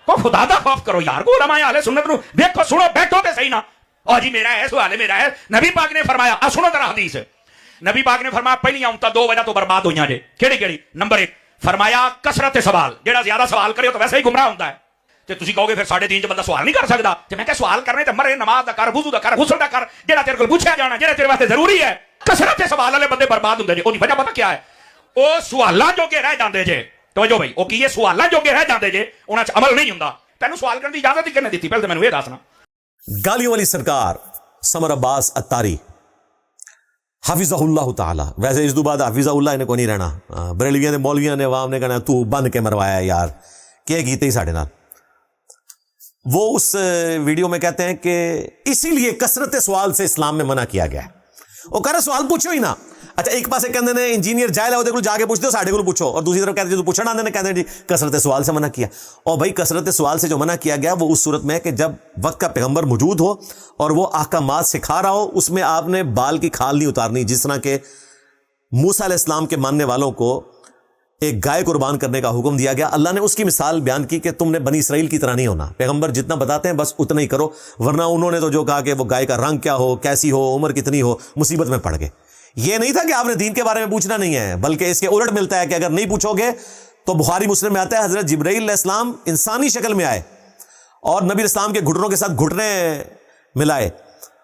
کو خدا دا خوف کرو یار, کو علماء اہل سنت نو دیکھو سنو بیٹھو تے صحیح نا. اور جی میرا ہے سوال ہے میرا ہے, نبی پاک نے فرمایا, سنو ذرا حدیث, نبی پاک نے فرمایا پہلی امتاں دو وجہ تو برباد ہوئیاں جے, کیڑی کیڑی؟ نمبر 1 فرمایا کثرت سوال, جیڑا زیادہ سوال کرے تو ویسے ہی گمراہ ہوتا ہے. تے تسی کہو گے پھر 3:30 چ بندہ سوال نہیں کر سکدا, تے میں کہ سوال کرنے تے مرے نماز دا کر, وضو دا کر, غسل دا کر, جیڑا تیرے کول پوچھا جانا, جیڑا تیرے واسطے ضروری ہے. کثرت سوال والے بندے برباد ہوندے جے. اودی وجہ پتہ کیا ہے؟ او سوالاں جو کہ رہ جاندے جے. توجہ بھائی, او کی یہ سوالاں جو کہ رہ جاندے جے, انہاں چ عمل نہیں ہوندا. تینوں سوال کرنے دی اجازت ہی کنے دتی؟ پہلے تے مینوں یہ دسنا. گالیوں والی سرکار سمر عباس اتاری حافظہ اللہ تعالی, ویسے اس دو بعد حافظہ اللہ انہیں کو نہیں رہنا, بریلویاں نے مولویاں نے عوام نے کہنا تو بن کے مروایا یار, کیا کیتے ہی ساڑھے نال. وہ اس ویڈیو میں کہتے ہیں کہ اسی لیے کثرت سوال سے اسلام میں منع کیا گیا ہے. وہ کہہ رہا سوال پوچھو ہی نا. اچھا ایک پاسے کہندے نے انجینئر جائل ہے وہ جا کے پوچھ دو, ساڑھے کو پوچھو, اور دوسری طرف کہتے ہیں جو پوچھنا آندے نے کہتے ہیں جی کثرت سوال سے منع کیا. اور بھائی کثرت سوال سے جو منع کیا گیا وہ اس صورت میں ہے کہ جب وقت کا پیغمبر موجود ہو اور وہ احکامات سکھا رہا ہو, اس میں آپ نے بال کی کھال نہیں اتارنی. جس طرح کہ موسیٰ علیہ السلام کے ماننے والوں کو ایک گائے قربان کرنے کا حکم دیا گیا, اللہ نے اس کی مثال بیان کی کہ تم نے بنی اسرائیل کی طرح نہیں ہونا, پیغمبر جتنا بتاتے ہیں بس اتنا ہی کرو, ورنہ انہوں نے تو جو کہا کہ وہ گائے کا رنگ کیا ہو, کیسی ہو, عمر کتنی ہو, مصیبت میں پڑ گئے. یہ نہیں تھا کہ آپ نے دین کے بارے میں پوچھنا نہیں ہے, بلکہ اس کے الٹ ملتا ہے کہ اگر نہیں پوچھو گے تو بخاری مسلم میں آتا ہے حضرت جبرائیل علیہ السلام انسانی شکل میں آئے اور نبی علیہ السلام کے گھٹنوں کے ساتھ گھٹنے ملائے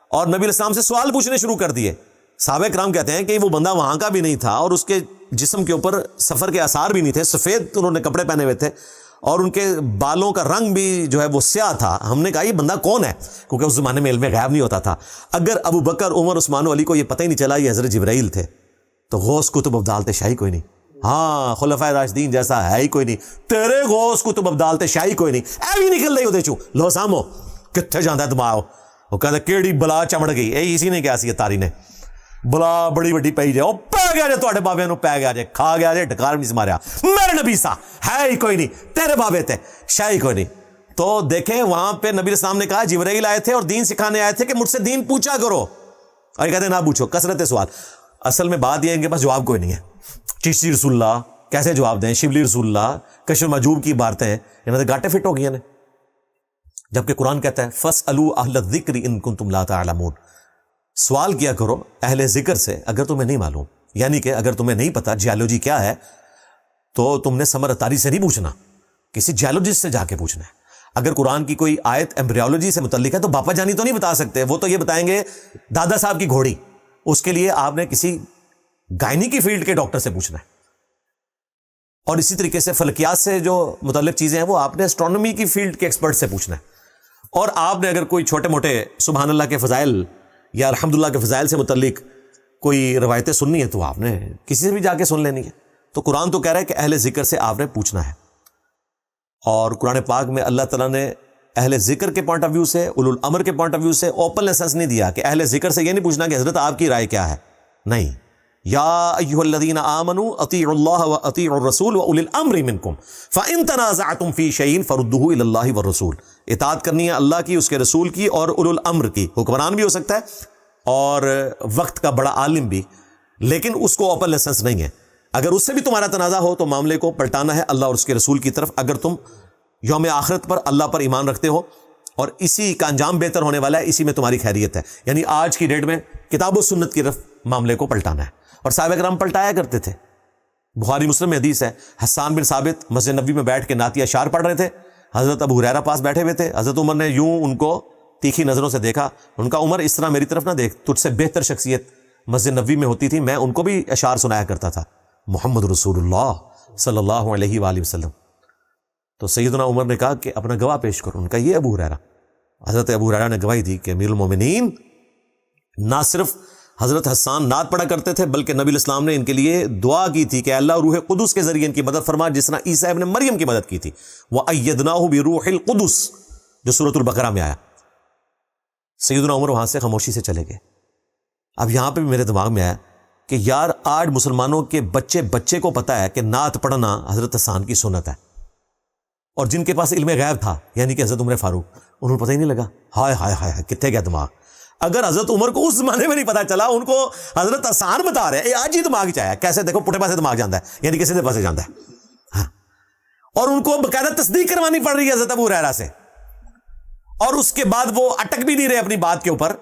اور نبی علیہ السلام سے سوال پوچھنے شروع کر دیے. صحابہ کرام کہتے ہیں کہ وہ بندہ وہاں کا بھی نہیں تھا اور اس کے جسم کے اوپر سفر کے آثار بھی نہیں تھے, سفید انہوں نے کپڑے پہنے ہوئے تھے اور ان کے بالوں کا رنگ بھی جو ہے وہ سیاہ تھا. ہم نے کہا یہ بندہ کون ہے, کیونکہ اس زمانے میں علم غیب نہیں ہوتا تھا. اگر ابو بکر, عمر, عثمان و علی کو یہ پتہ ہی نہیں چلا یہ حضرت جبرائیل تھے تو غوث کتب ابدال شاہی کوئی نہیں. ہاں خلفائے راشدین جیسا ہے ہی کوئی نہیں, تیرے غوث کتب ابدال شاہی کوئی نہیں. اے بھی نکل رہی ہو دے چوں لو سامو کتنے جاندہ ہے دماغ. وہ کہتا کیڑی بلا چمڑ گئی, اے اسی نے کیا سی تاری نے بلا بڑی بڑی پی جائے, پہ گیا جائے تھوڑے بابے نو, پہ گیا جائے, کھا گیا جائے, ڈھکار نہیں سماریا, میرے نبی سا ہے ہی کوئی نہیں, تیرے بابے تھے شاہی کوئی نہیں. تو دیکھیں وہاں پہ نبی السلام نے کہا جبرائیل آئے تھے اور دین سکھانے آئے تھے کہ مجھ سے دین پوچھا کرو, اور یہ کہتے ہیں نہ پوچھو, کثرت سوال. اصل میں بات یہ ہے ان کے پاس جواب کوئی نہیں ہے. چشتی رسول اللہ کیسے جواب دیں, شبلی رسول اللہ, کشف مجوب کی باتیں ہیں, انہوں نے گاٹے فٹ ہو گئی ہیں. جبکہ قرآن کہتا ہے فَاسْأَلُوا أَهْلَ الذِّكْرِ إِن كُنتُمْ لَا تَعْلَمُونَ, سوال کیا کرو اہل ذکر سے اگر تمہیں نہیں معلوم. یعنی کہ اگر تمہیں نہیں پتا جیالوجی کیا ہے تو تم نے سمر اتاری سے نہیں پوچھنا, کسی جیالوجسٹ سے جا کے پوچھنا ہے. اگر قرآن کی کوئی آیت ایمبریولوجی سے متعلق ہے تو باپا جانی تو نہیں بتا سکتے, وہ تو یہ بتائیں گے دادا صاحب کی گھوڑی. اس کے لیے آپ نے کسی گائنی کی فیلڈ کے ڈاکٹر سے پوچھنا ہے. اور اسی طریقے سے فلکیات سے جو متعلق چیزیں ہیں وہ آپ نے اسٹرانومی کی فیلڈ کے ایکسپرٹ سے پوچھنا ہے. اور آپ نے اگر کوئی چھوٹے موٹے سبحان اللہ کے فضائل یا الحمدللہ کے فضائل سے متعلق کوئی روایتیں سننی ہے تو آپ نے کسی سے بھی جا کے سن لینی ہے. تو قرآن تو کہہ رہا ہے کہ اہل ذکر سے آپ نے پوچھنا ہے. اور قرآن پاک میں اللہ تعالیٰ نے اہل ذکر کے پوائنٹ آف ویو سے, اولو الامر کے پوائنٹ آف ویو سے اوپن لائسنس نہیں دیا کہ اہل ذکر سے یہ نہیں پوچھنا کہ حضرت آپ کی رائے کیا ہے. نہیں, یا ایھا الذین آمنوا اطیعوا اللہ واطیعوا الرسول واولی الامر منکم فان تنازعتم فی شیء فردوہ الی اللہ والرسول. اطاعت کرنی ہے اللہ کی, اس کے رسول کی, اور اولو الامر کی. حکمران بھی ہو سکتا ہے اور وقت کا بڑا عالم بھی, لیکن اس کو اوپن لائسنس نہیں ہے. اگر اس سے بھی تمہارا تنازع ہو تو معاملے کو پلٹانا ہے اللہ اور اس کے رسول کی طرف, اگر تم یوم آخرت پر اللہ پر ایمان رکھتے ہو, اور اسی کا انجام بہتر ہونے والا ہے, اسی میں تمہاری خیریت ہے. یعنی آج کی ڈیٹ میں کتاب و سنت کی طرف معاملے کو پلٹانا ہے. اور صحابہ کرام پلٹایا کرتے تھے. بخاری مسلم میں حدیث ہے, حسان بن ثابت مسجد نبوی میں بیٹھ کے نعتیہ اشعار پڑھ رہے تھے, حضرت ابو ہریرہ پاس بیٹھے ہوئے تھے. حضرت عمر نے یوں ان کو تیکھی نظروں سے دیکھا, ان کا عمر اس طرح میری طرف نہ دیکھ, تجھ سے بہتر شخصیت مسجد نبوی میں ہوتی تھی, میں ان کو بھی اشعار سنایا کرتا تھا, محمد رسول اللہ صلی اللہ علیہ وآلہ وسلم. تو سیدنا عمر نے کہا کہ اپنا گواہ پیش کرو. ان کا یہ ابو ہریرہ. حضرت ابو ہریرہ نے گواہی دی کہ امیر المومنین نہ صرف حضرت حسان نعت پڑھا کرتے تھے بلکہ نبی الاسلام نے ان کے لیے دعا کی تھی کہ اللہ روح قدس کے ذریعے ان کی مدد فرما, جس طرح عیسیٰ ابن مریم کی مدد کی تھی. وَأَيَّدْنَاهُ بِرُوحِ الْقُدُسِ جو سورۃ البقرہ میں آیا. سیدنا عمر وہاں سے خاموشی سے چلے گئے. اب یہاں پہ بھی میرے دماغ میں آیا کہ یار آج مسلمانوں کے بچے کو پتا ہے کہ نعت پڑھنا حضرت حسان کی سنت ہے, اور جن کے پاس علم غیب تھا یعنی کہ حضرت عمر فاروق, انہوں نے پتہ ہی نہیں لگا. ہائے ہائے ہائے کتنے گیا دماغ. اگر حضرت عمر کو اس زمانے میں نہیں پتا چلا, ان کو حضرت حسان بتا رہے ہیں, آج ہی دماغ چاہیا کیسے دیکھو پٹھے پاسے دماغ جاندہ ہے, یعنی کسی دے پاسے جاندہ ہے. ہاں. اور ان کو باقاعدہ تصدیق کروانی پڑ رہی ہے حضرت ابو ہریرہ سے, اور اس کے بعد وہ اٹک بھی نہیں رہے اپنی بات کے اوپر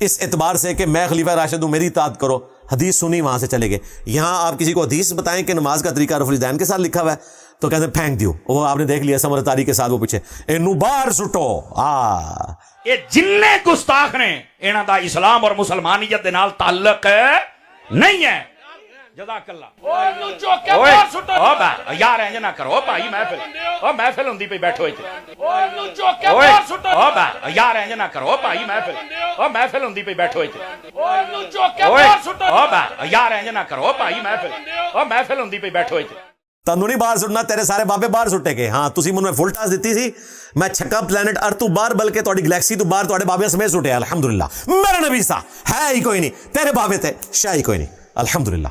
اس اعتبار سے کہ میں خلیفہ راشد ہوں, میری اطاعت کرو. حدیث سنی, وہاں سے چلے گئے. یہاں آپ کسی کو حدیث بتائیں کہ نماز کا طریقہ رفع الیدین کے ساتھ لکھا ہوا ہے تو کہتے ہیں پھینک دیو. وہ آپ نے دیکھ لیا سمر تاری کے ساتھ وہ پیچھے اینو باہر سٹو. یہ جن گستاخ نے انہاں دا اسلام اور مسلمانیت دے نال تعلق نہیں ہے. جزاک اللہ. یار انج نہ کرو بھائی, محفل ہوندی پئی, بیٹھو یار انج نہ کرو بھائی, محفل ہوندی پئی, بیٹھو یار انج نہ کرو بھائی, محفل ہوندی پئی, بیٹھو. تنو نہیں باہر سٹنا, تیرے سارے بابے باہر سٹے گئے. ہاں تسی منوں فل ٹاس دیتی سی, میں چھکا پلانٹ ارتھ تو باہر بلکہ تہاڈی گلیکسی تو باہر تہاڈے بابے سمیت سٹے. الحمدللہ میرا نبی سا ہے ہی کوئی نہیں, تیرے بابے تے شاہ ہی کوئی نہیں. الحمدللہ.